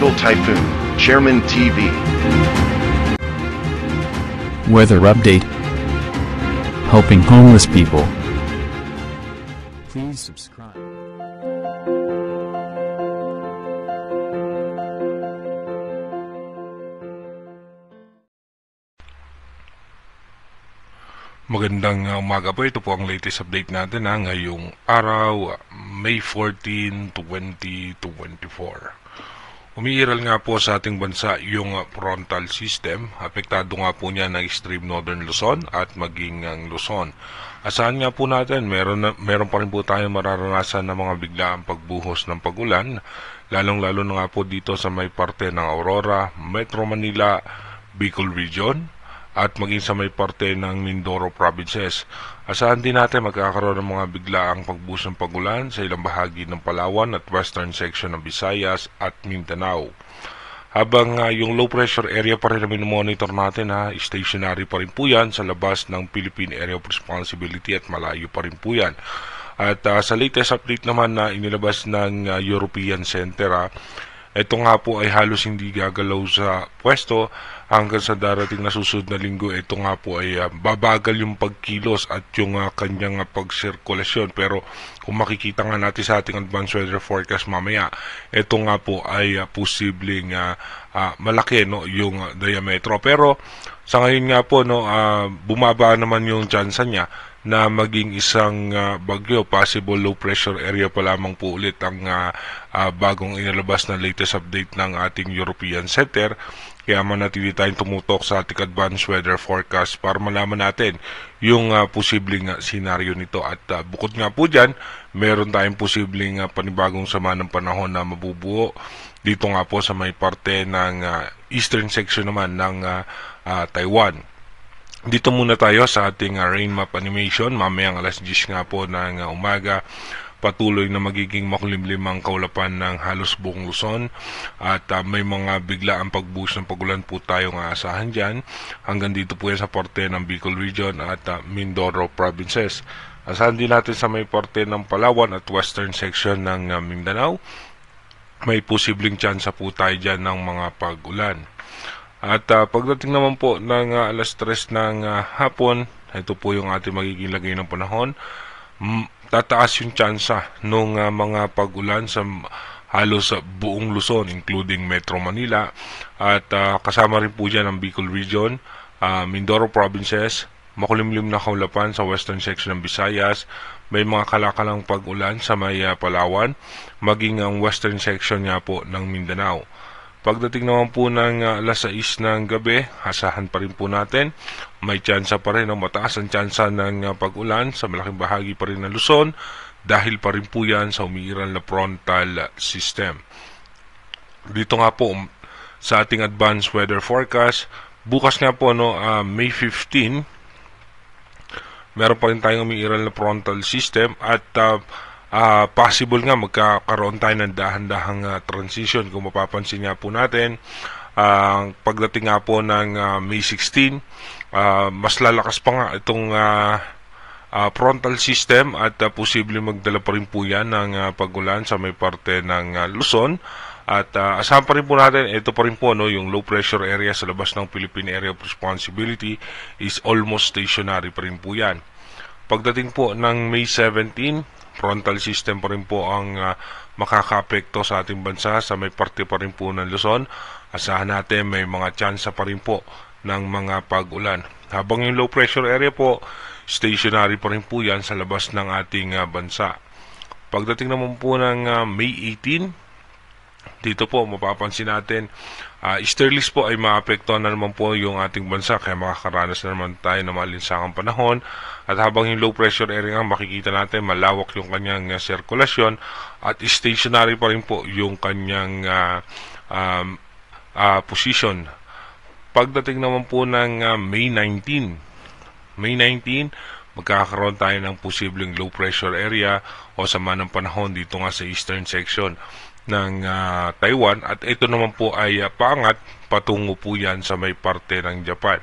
Tropical Typhoon, Chairman TV. Weather update. Helping homeless people. Please subscribe. Magandang umaga po. Ito po ang latest update natin ngayong araw, May 14, 2024. Umiiral nga po sa ating bansa yung frontal system. Apektado nga po niya ng extreme northern Luzon at maging ang Luzon. Asahan nga po natin, meron pa rin po tayo mararanasan ng mga biglaang pagbuhos ng pagulan, lalong-lalo na nga po dito sa may parte ng Aurora, Metro Manila, Bicol Region, at maging sa may parte ng Mindoro Provinces. Asahan din natin magkakaroon ng mga biglaang pagbuhos ng pagulan sa ilang bahagi ng Palawan at western section ng Visayas at Mindanao. Habang yung low pressure area pa rin na minomonitor natin, stationary pa rin po yan sa labas ng Philippine Area of Responsibility at malayo pa rin po yan. At sa latest update naman na inilabas ng European Center, ito nga po ay halos hindi gagalaw sa pwesto hanggang sa darating na susunod na linggo. Ito nga po ay babagal yung pagkilos at yung kanyang pagsirkulasyon. Pero kung makikita nga natin sa ating advanced weather forecast mamaya, ito nga po ay posibleng malaki yung diametro. Pero sa ngayon nga po bumaba naman yung tsansa niya na maging isang bagyo, possible low pressure area pa lamang po ulit ang bagong inilabas na latest update ng ating European Center. Kaya manatili tayong tumutok sa ating advanced weather forecast para malaman natin yung posibleng senaryo nito. At bukod nga po dyan, meron tayong posibleng panibagong sama ng panahon na mabubuo dito nga po sa may parte ng eastern section naman ng Taiwan. Dito muna tayo sa ating rain map animation. Mamayang alas 10 nga po ng umaga, patuloy na magiging makulimlim ang kaulapan ng halos buong Luzon at may mga biglaang pagbuhos ng pagulan po tayong aasahan dyan. Hanggang dito po yan sa parte ng Bicol Region at Mindoro Provinces. Asahan din natin sa may parte ng Palawan at western section ng Mindanao. May posibleng tsansa po tayo dyan ng mga pagulan. At pagdating naman po ng alas 3 ng hapon, ito po yung ating magiging lagay ng panahon. Tataas yung tsansa ng mga pag-ulan sa halos buong Luzon, including Metro Manila. At kasama rin po dyan ang Bicol Region, Mindoro Provinces, makulimlim na kaulapan sa western section ng Visayas. May mga kalakalang pag-ulan sa may Palawan, maging ang western section nga po ng Mindanao. Pagdating naman po ng alas 6 ng gabi, asahan pa rin po natin, may tsansa pa rin, mataas ang tsansa ng pag-ulan sa malaking bahagi pa rin ng Luzon dahil pa rin po yan sa umiiral na frontal system. Dito nga po sa ating advanced weather forecast, bukas nga po May 15, meron pa rin tayong umiiral na frontal system at possible nga magkakaroon tayo ng dahan-dahang transition. Kung mapapansin nga po natin, pagdating nga po ng May 16, mas lalakas pa nga itong frontal system at posible magdala pa rin po yan ng pagulan sa may parte ng Luzon. At asahan pa rin po natin, ito pa rin po yung low pressure area sa labas ng Philippine Area of Responsibility is almost stationary pa rin po yan. Pagdating po ng May 17, frontal system pa rin po ang makaka-apekto sa ating bansa sa may parte pa rin po ng Luzon. Asahan natin may mga tsansa pa rin po ng mga pag-ulan. Habang yung low pressure area po, stationary pa rin po yan sa labas ng ating bansa. Pagdating naman po ng May 18, dito po mapapansin natin, easterlies po ay maapektuhan na naman po yung ating bansa, kaya makakaranas na naman tayo ng malinsangang panahon. At habang yung low pressure area nga, makikita natin malawak yung kanyang sirkulasyon at stationary pa rin po yung kanyang position. Pagdating naman po ng May 19, magkakaroon tayo ng posibleng low pressure area o sama ng panahon dito nga sa eastern section ng Taiwan, at ito naman po ay paangat patungo po yan sa may parte ng Japan.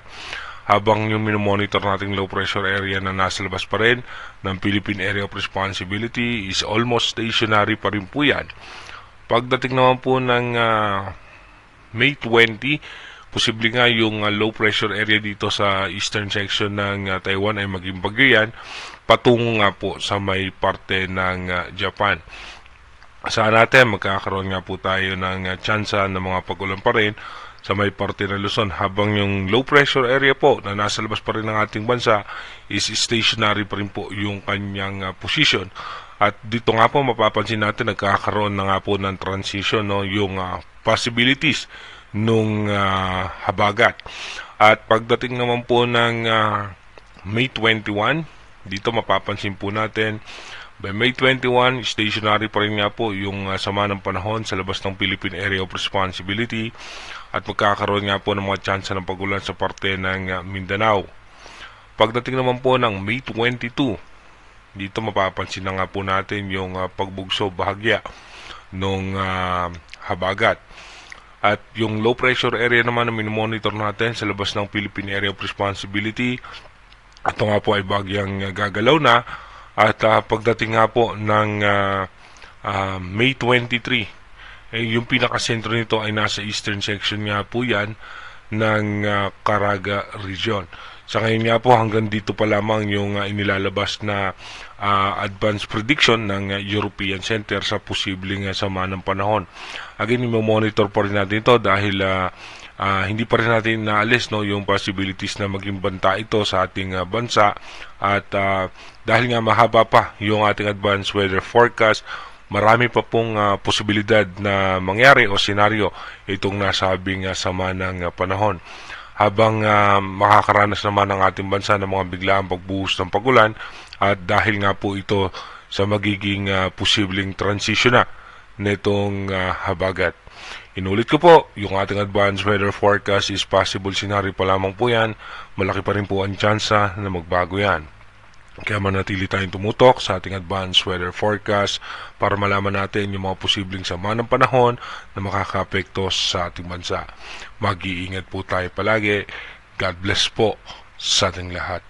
Habang yung minomonitor nating low pressure area na nasa labas pa rin ng Philippine Area of Responsibility is almost stationary pa rin po yan. Pagdating naman po ng May 20, posible nga yung low pressure area dito sa eastern section ng Taiwan ay maging bagyo yan, patungo nga po sa may parte ng Japan. Saan natin magkakaroon nga po tayo ng tsansa ng mga pag-ulan pa rin sa may parte ng Luzon, habang yung low pressure area po na nasa labas pa rin ng ating bansa is stationary pa rin po yung kanyang position. At dito nga po mapapansin natin nagkakaroon na nga po ng transition, no, yung possibilities nung habagat. At pagdating naman po ng May 21, dito mapapansin po natin by May 21, stationary pa rin nga po yung sama ng panahon sa labas ng Philippine Area of Responsibility at magkakaroon nga po ng mga tsansa ng pagulan sa parte ng Mindanao. Pagdating naman po ng May 22, dito mapapansin na nga po natin yung pagbugso bahagya ng habagat. At yung low pressure area naman na minomonitor natin sa labas ng Philippine Area of Responsibility, ito nga po ay bagyang gagalaw na. At pagdating nga po ng May 23, yung pinakasentro nito ay nasa eastern section nga po yan ng Caraga region. Sa ngayon nga po hanggang dito pa lamang yung inilalabas na advanced prediction ng European Center sa posibleng sama ng panahon. Again, i-monitor pa rin natin ito dahil hindi pa rin natin naalis, no, yung possibilities na maging banta ito sa ating bansa. At dahil nga mahaba pa yung ating advanced weather forecast, marami pa pong posibilidad na mangyari o senaryo itong nasabing sama ng panahon. Habang makakaranas naman ang ating bansa ng mga biglaang pagbuhos ng pagulan, at dahil nga po ito sa magiging posibleng transition na nitong habagat. Inulit ko po, yung ating advanced weather forecast is possible scenario pa lamang po yan. Malaki pa rin po ang tsansa na magbago yan. Kaya manatili tayong tumutok sa ating advanced weather forecast para malaman natin yung mga posibleng sama ng panahon na makakaapekto sa ating bansa. Mag-iingat po tayo palagi. God bless po sa ating lahat.